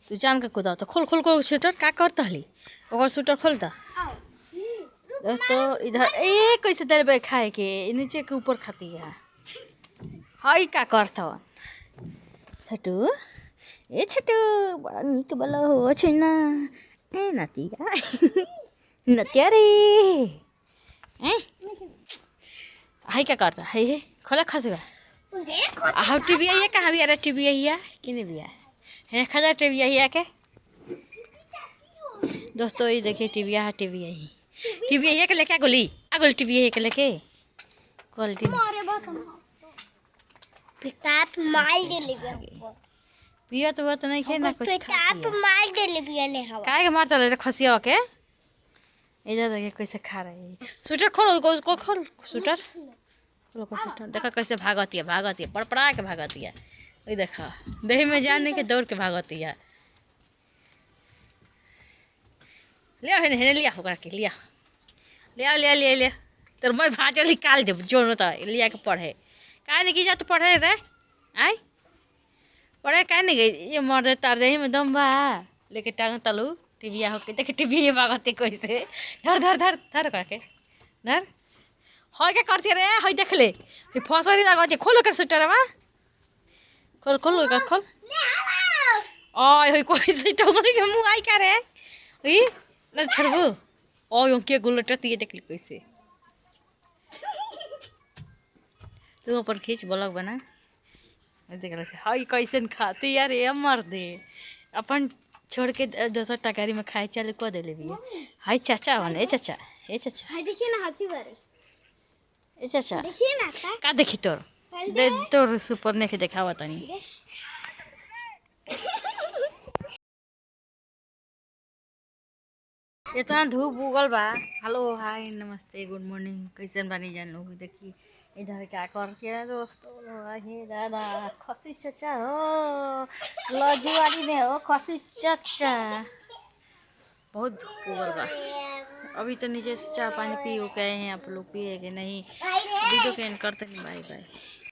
तू जान के कूदा तो खोल खोल को स्वेटर का करता हली और स्वेटर खोलता। दोस्तों इधर ए कैसे देर बे खाए के नीचे के ऊपर खाती है हाई का करता छोटू ए छोटू बड़ा निक बला हो छैन ए नतिया नतिया रे ए हाई क्या करता है खोला खसगा आह टीवी आई कहाँ भी आ रहा टीवी आई है कि नहीं भी है खजा टीवी आई है के दोस्तों ये देखिए टीवी है के लेके गोली गोली टीवी है के लेके क्वालिटी पिताप मार दे ले पिया तो नहीं खे ना कुछ पिताप मार दे ले पिया ने हवा काहे के मारता ले खसिया के इधर देखिए कैसे खा रही है स्वेटर खोल को खोल स्वेटर खोलो को स्वेटर देखा कैसे भागती है पड़पड़ा के भागती है ये देखा देह में जाने के दौड़ के भागती है लिया है लिया होकर के लिया तो मैं भाजल निकाल दे जो न लिया के पढ़े काहे नहीं की जा तो पढ़े रे आई पढ़े काहे नहीं गई ये मर दे तार दे में दम बा लेके टांग तलू टीवी होके देख टीवी भागती कैसे धर धर धर धर करके धर हई क्या करती रे हई देख ले फसरी लगा खोल कर स्वेटर खोल खोल खोल ओए हई कैसे टोंगरी के मुंह आई का रे ई न छड़बू ओए के गुलटती देख ले कैसे तू ऊपर खींच ब्लॉग बना देख रहे हाई कैसे खाती यार ये मर दे अपन छोड़ के 200 टकारी में खाए चल को दे ले भी हाय चाचा बने चाचा ए चाचा हाय देखिए ना हंसी बारे ए चाचा देखिए ना का देखी तोर दे तोर सुपर ने के दिखावा तनी इतना धूप उगल बा हेलो हाय नमस्ते गुड मॉर्निंग कैसन बानी जान लोग देखिए इधर क्या करती है दोस्तों हे दादा खसी चाचा हो लजुआरी में हो खसी चाचा बहुत धूप उगल बा अभी तो नीचे से चाय पानी पी हो गए हैं आप लोग पिए कि नहीं वीडियो के एंड करते हैं बाय बाय।